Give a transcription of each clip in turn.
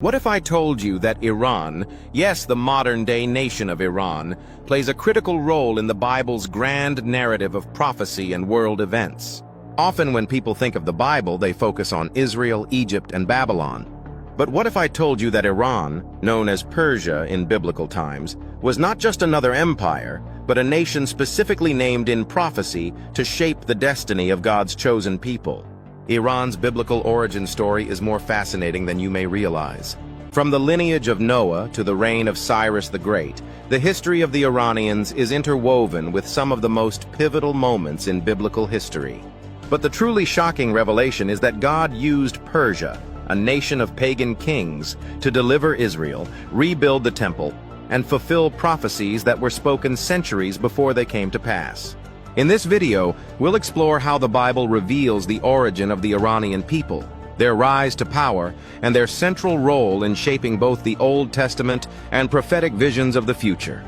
What if I told you that Iran, yes, the modern-day nation of Iran, plays a critical role in the Bible's grand narrative of prophecy and world events? Often when people think of the Bible, they focus on Israel, Egypt, and Babylon. But what if I told you that Iran, known as Persia in biblical times, was not just another empire, but a nation specifically named in prophecy to shape the destiny of God's chosen people? Iran's biblical origin story is more fascinating than you may realize. From the lineage of Noah to the reign of Cyrus the Great, the history of the Iranians is interwoven with some of the most pivotal moments in biblical history. But the truly shocking revelation is that God used Persia, a nation of pagan kings, to deliver Israel, rebuild the temple, and fulfill prophecies that were spoken centuries before they came to pass. In this video, we'll explore how the Bible reveals the origin of the Iranian people, their rise to power, and their central role in shaping both the Old Testament and prophetic visions of the future.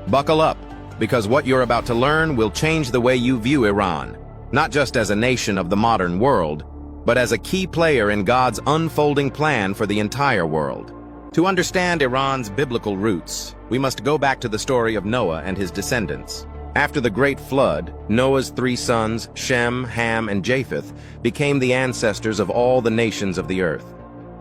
Buckle up, because what you're about to learn will change the way you view Iran, not just as a nation of the modern world, but as a key player in God's unfolding plan for the entire world. To understand Iran's biblical roots, we must go back to the story of Noah and his descendants. After the Great Flood, Noah's three sons, Shem, Ham, and Japheth, became the ancestors of all the nations of the earth.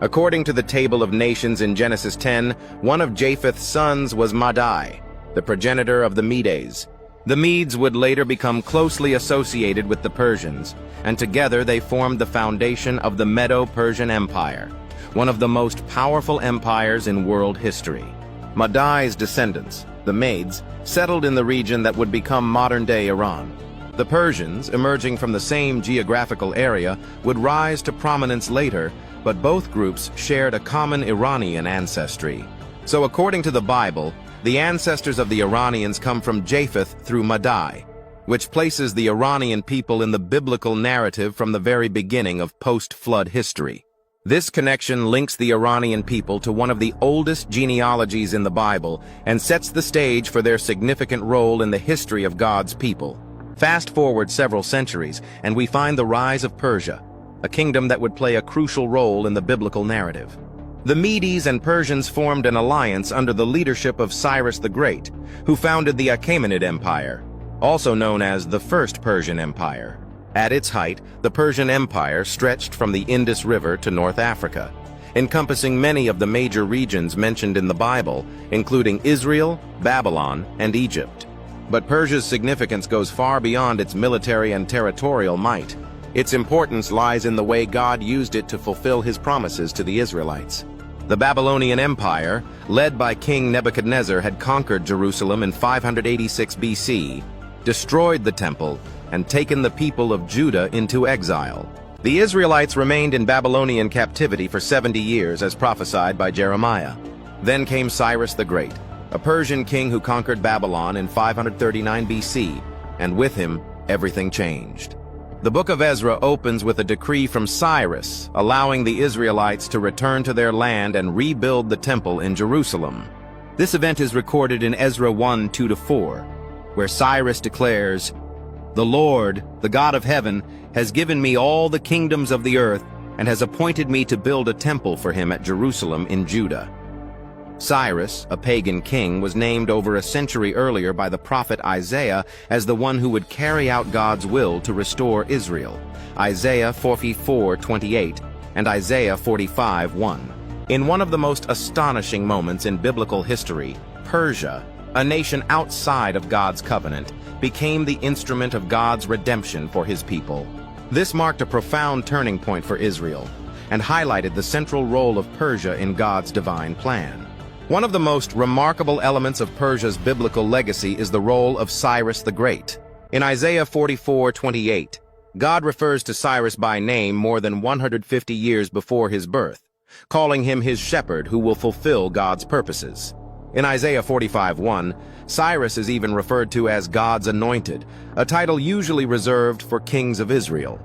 According to the Table of Nations in Genesis 10, one of Japheth's sons was Madai, the progenitor of the Medes. The Medes would later become closely associated with the Persians, and together they formed the foundation of the Medo-Persian Empire, one of the most powerful empires in world history. Madai's descendants, the Medes, settled in the region that would become modern-day Iran. The Persians, emerging from the same geographical area, would rise to prominence later, but both groups shared a common Iranian ancestry. So according to the Bible, the ancestors of the Iranians come from Japheth through Madai, which places the Iranian people in the biblical narrative from the very beginning of post-flood history. This connection links the Iranian people to one of the oldest genealogies in the Bible and sets the stage for their significant role in the history of God's people. Fast forward several centuries, and we find the rise of Persia, a kingdom that would play a crucial role in the biblical narrative. The Medes and Persians formed an alliance under the leadership of Cyrus the Great, who founded the Achaemenid Empire, also known as the First Persian Empire. At its height, the Persian Empire stretched from the Indus River to North Africa, encompassing many of the major regions mentioned in the Bible, including Israel, Babylon, and Egypt. But Persia's significance goes far beyond its military and territorial might. Its importance lies in the way God used it to fulfill his promises to the Israelites. The Babylonian Empire, led by King Nebuchadnezzar, had conquered Jerusalem in 586 BC, destroyed the temple, and taken the people of Judah into exile. The Israelites remained in Babylonian captivity for 70 years as prophesied by Jeremiah. Then came Cyrus the Great, a Persian king who conquered Babylon in 539 BC, and with him, everything changed. The book of Ezra opens with a decree from Cyrus, allowing the Israelites to return to their land and rebuild the temple in Jerusalem. This event is recorded in Ezra 1, 2-4, where Cyrus declares, "The Lord, the God of heaven, has given me all the kingdoms of the earth and has appointed me to build a temple for him at Jerusalem in Judah." Cyrus, a pagan king, was named over a century earlier by the prophet Isaiah as the one who would carry out God's will to restore Israel. Isaiah 44:28 and Isaiah 45:1. In one of the most astonishing moments in biblical history, Persia, a nation outside of God's covenant, became the instrument of God's redemption for his people. This marked a profound turning point for Israel and highlighted the central role of Persia in God's divine plan. One of the most remarkable elements of Persia's biblical legacy is the role of Cyrus the Great. In Isaiah 44:28, God refers to Cyrus by name more than 150 years before his birth, calling him his shepherd who will fulfill God's purposes. In Isaiah 45:1, Cyrus is even referred to as God's anointed, a title usually reserved for kings of Israel.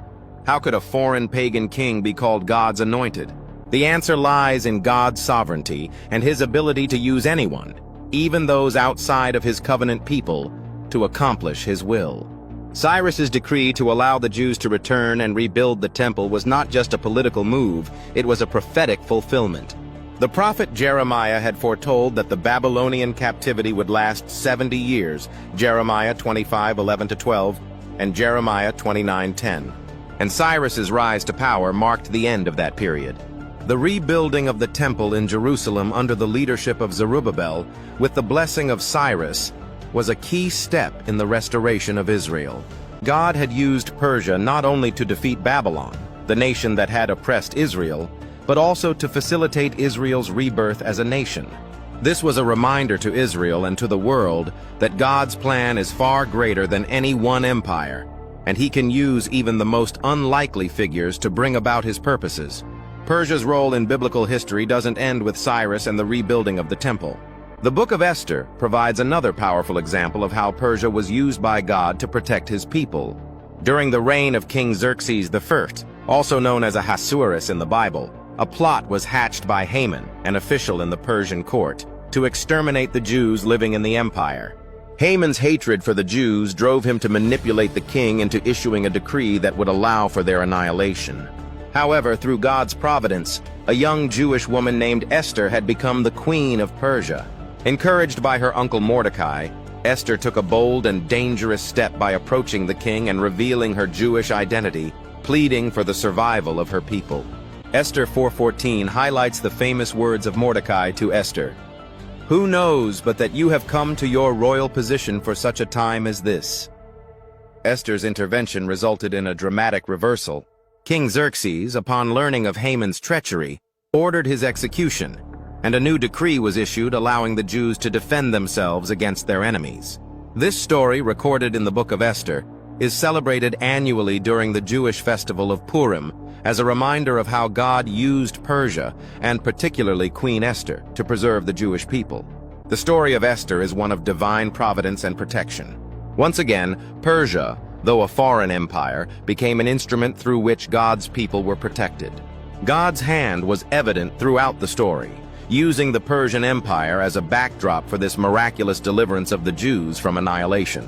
How could a foreign pagan king be called God's anointed? The answer lies in God's sovereignty and his ability to use anyone, even those outside of his covenant people, to accomplish his will. Cyrus's decree to allow the Jews to return and rebuild the temple was not just a political move, it was a prophetic fulfillment. The prophet Jeremiah had foretold that the Babylonian captivity would last 70 years, Jeremiah 25:11-12, and Jeremiah 29:10. And Cyrus's rise to power marked the end of that period. The rebuilding of the temple in Jerusalem under the leadership of Zerubbabel, with the blessing of Cyrus, was a key step in the restoration of Israel. God had used Persia not only to defeat Babylon, the nation that had oppressed Israel, but also to facilitate Israel's rebirth as a nation. This was a reminder to Israel and to the world that God's plan is far greater than any one empire, and he can use even the most unlikely figures to bring about his purposes. Persia's role in biblical history doesn't end with Cyrus and the rebuilding of the temple. The book of Esther provides another powerful example of how Persia was used by God to protect his people. During the reign of King Xerxes I, also known as Ahasuerus in the Bible, a plot was hatched by Haman, an official in the Persian court, to exterminate the Jews living in the empire. Haman's hatred for the Jews drove him to manipulate the king into issuing a decree that would allow for their annihilation. However, through God's providence, a young Jewish woman named Esther had become the queen of Persia. Encouraged by her uncle Mordecai, Esther took a bold and dangerous step by approaching the king and revealing her Jewish identity, pleading for the survival of her people. Esther 4:14 highlights the famous words of Mordecai to Esther. "Who knows but that you have come to your royal position for such a time as this?" Esther's intervention resulted in a dramatic reversal. King Xerxes, upon learning of Haman's treachery, ordered his execution, and a new decree was issued allowing the Jews to defend themselves against their enemies. This story, recorded in the book of Esther, is celebrated annually during the Jewish festival of Purim as a reminder of how God used Persia, and particularly Queen Esther, to preserve the Jewish people. The story of Esther is one of divine providence and protection. Once again, Persia, though a foreign empire, became an instrument through which God's people were protected. God's hand was evident throughout the story, using the Persian Empire as a backdrop for this miraculous deliverance of the Jews from annihilation.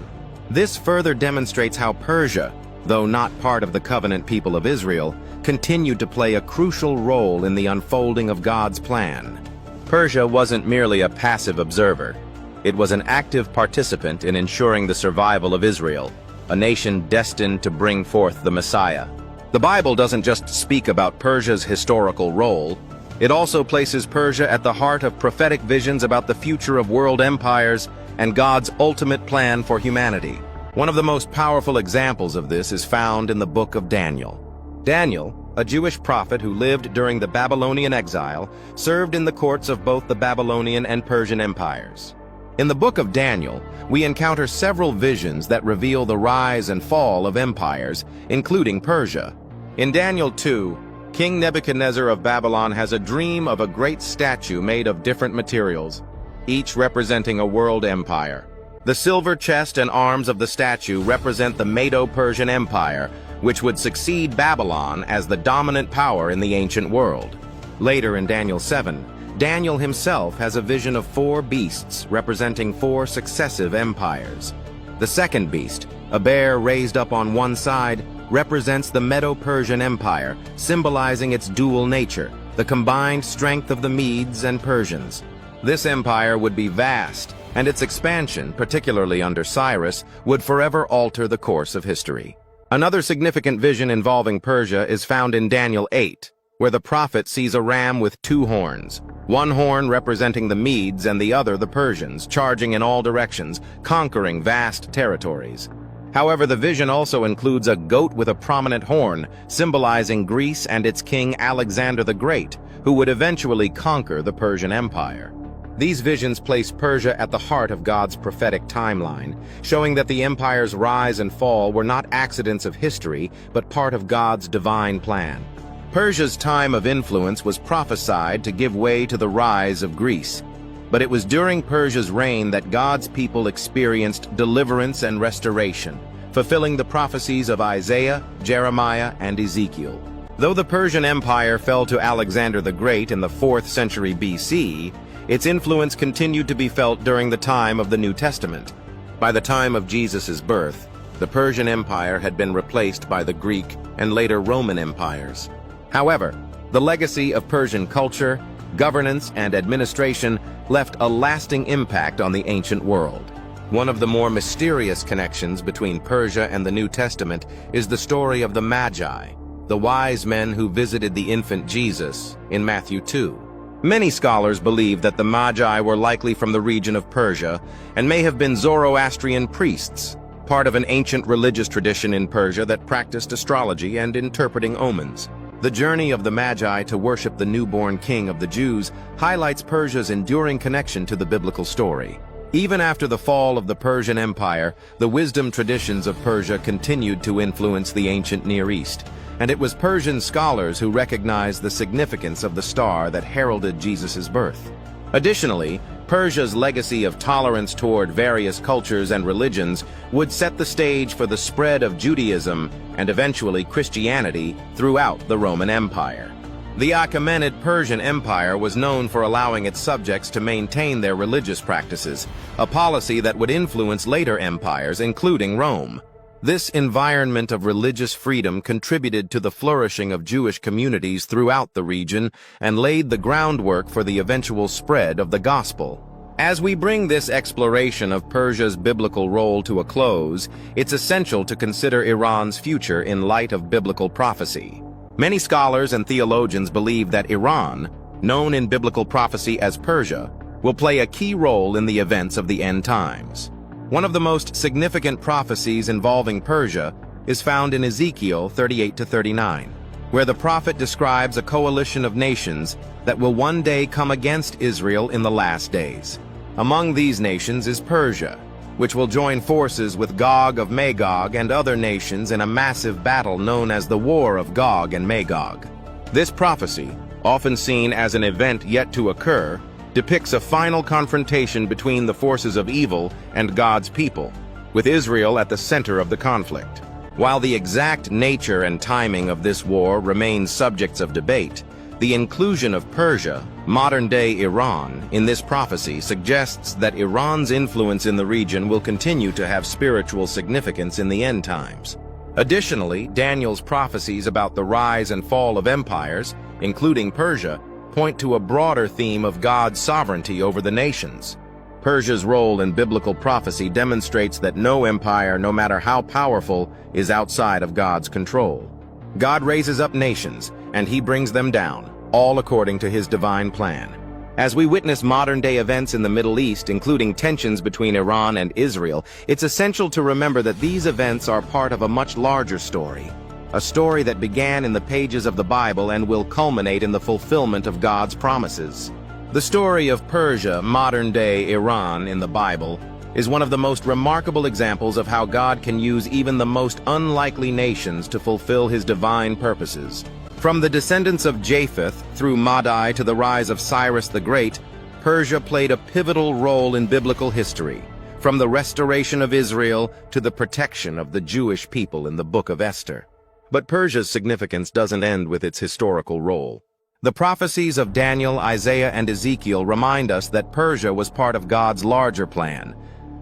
This further demonstrates how Persia, though not part of the covenant people of Israel, continued to play a crucial role in the unfolding of God's plan. Persia wasn't merely a passive observer. It was an active participant in ensuring the survival of Israel, a nation destined to bring forth the Messiah. The Bible doesn't just speak about Persia's historical role, it also places Persia at the heart of prophetic visions about the future of world empires and God's ultimate plan for humanity. One of the most powerful examples of this is found in the book of Daniel. Daniel, a Jewish prophet who lived during the Babylonian exile, served in the courts of both the Babylonian and Persian empires. In the book of Daniel, we encounter several visions that reveal the rise and fall of empires, including Persia. In Daniel 2, King Nebuchadnezzar of Babylon has a dream of a great statue made of different materials, each representing a world empire. The silver chest and arms of the statue represent the Medo-Persian Empire, which would succeed Babylon as the dominant power in the ancient world. Later in Daniel 7, Daniel himself has a vision of 4 beasts representing 4 successive empires. The second beast, a bear raised up on one side, represents the Medo-Persian Empire, symbolizing its dual nature, the combined strength of the Medes and Persians. This empire would be vast, and its expansion, particularly under Cyrus, would forever alter the course of history. Another significant vision involving Persia is found in Daniel 8, where the prophet sees a ram with 2 horns, one horn representing the Medes and the other the Persians, charging in all directions, conquering vast territories. However, the vision also includes a goat with a prominent horn, symbolizing Greece and its king Alexander the Great, who would eventually conquer the Persian Empire. These visions place Persia at the heart of God's prophetic timeline, showing that the empire's rise and fall were not accidents of history, but part of God's divine plan. Persia's time of influence was prophesied to give way to the rise of Greece, but it was during Persia's reign that God's people experienced deliverance and restoration, fulfilling the prophecies of Isaiah, Jeremiah, and Ezekiel. Though the Persian Empire fell to Alexander the Great in the 4th century BC, its influence continued to be felt during the time of the New Testament. By the time of Jesus' birth, the Persian Empire had been replaced by the Greek and later Roman empires. However, the legacy of Persian culture, governance, and administration left a lasting impact on the ancient world. One of the more mysterious connections between Persia and the New Testament is the story of the Magi, the wise men who visited the infant Jesus in Matthew 2. Many scholars believe that the Magi were likely from the region of Persia and may have been Zoroastrian priests, part of an ancient religious tradition in Persia that practiced astrology and interpreting omens. The journey of the Magi to worship the newborn king of the Jews highlights Persia's enduring connection to the biblical story. Even after the fall of the Persian Empire, the wisdom traditions of Persia continued to influence the ancient Near East, and it was Persian scholars who recognized the significance of the star that heralded Jesus' birth. Additionally, Persia's legacy of tolerance toward various cultures and religions would set the stage for the spread of Judaism and eventually Christianity throughout the Roman Empire. The Achaemenid Persian Empire was known for allowing its subjects to maintain their religious practices, a policy that would influence later empires, including Rome. This environment of religious freedom contributed to the flourishing of Jewish communities throughout the region and laid the groundwork for the eventual spread of the gospel. As we bring this exploration of Persia's biblical role to a close, it's essential to consider Iran's future in light of biblical prophecy. Many scholars and theologians believe that Iran, known in biblical prophecy as Persia, will play a key role in the events of the end times. One of the most significant prophecies involving Persia is found in Ezekiel 38-39, where the prophet describes a coalition of nations that will one day come against Israel in the last days. Among these nations is Persia, which will join forces with Gog of Magog and other nations in a massive battle known as the War of Gog and Magog. This prophecy, often seen as an event yet to occur, depicts a final confrontation between the forces of evil and God's people, with Israel at the center of the conflict. While the exact nature and timing of this war remain subjects of debate, the inclusion of Persia, modern-day Iran, in this prophecy suggests that Iran's influence in the region will continue to have spiritual significance in the end times. Additionally, Daniel's prophecies about the rise and fall of empires, including Persia, point to a broader theme of God's sovereignty over the nations. Persia's role in biblical prophecy demonstrates that no empire, no matter how powerful, is outside of God's control. God raises up nations, and he brings them down, all according to his divine plan. As we witness modern-day events in the Middle East, including tensions between Iran and Israel, it's essential to remember that these events are part of a much larger story. A story that began in the pages of the Bible and will culminate in the fulfillment of God's promises. The story of Persia, modern-day Iran in the Bible, is one of the most remarkable examples of how God can use even the most unlikely nations to fulfill his divine purposes. From the descendants of Japheth through Madai to the rise of Cyrus the Great, Persia played a pivotal role in biblical history, from the restoration of Israel to the protection of the Jewish people in the Book of Esther. But Persia's significance doesn't end with its historical role. The prophecies of Daniel, Isaiah, and Ezekiel remind us that Persia was part of God's larger plan,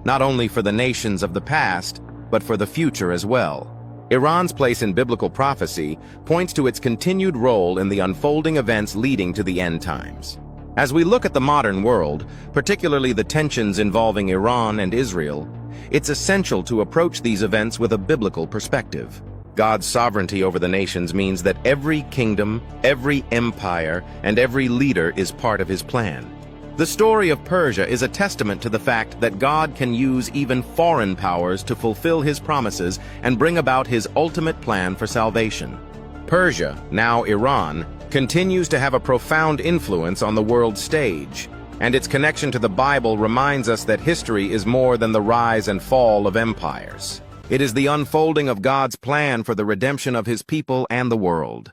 not only for the nations of the past, but for the future as well. Iran's place in biblical prophecy points to its continued role in the unfolding events leading to the end times. As we look at the modern world, particularly the tensions involving Iran and Israel, it's essential to approach these events with a biblical perspective. God's sovereignty over the nations means that every kingdom, every empire, and every leader is part of his plan. The story of Persia is a testament to the fact that God can use even foreign powers to fulfill his promises and bring about his ultimate plan for salvation. Persia, now Iran, continues to have a profound influence on the world stage, and its connection to the Bible reminds us that history is more than the rise and fall of empires. It is the unfolding of God's plan for the redemption of his people and the world.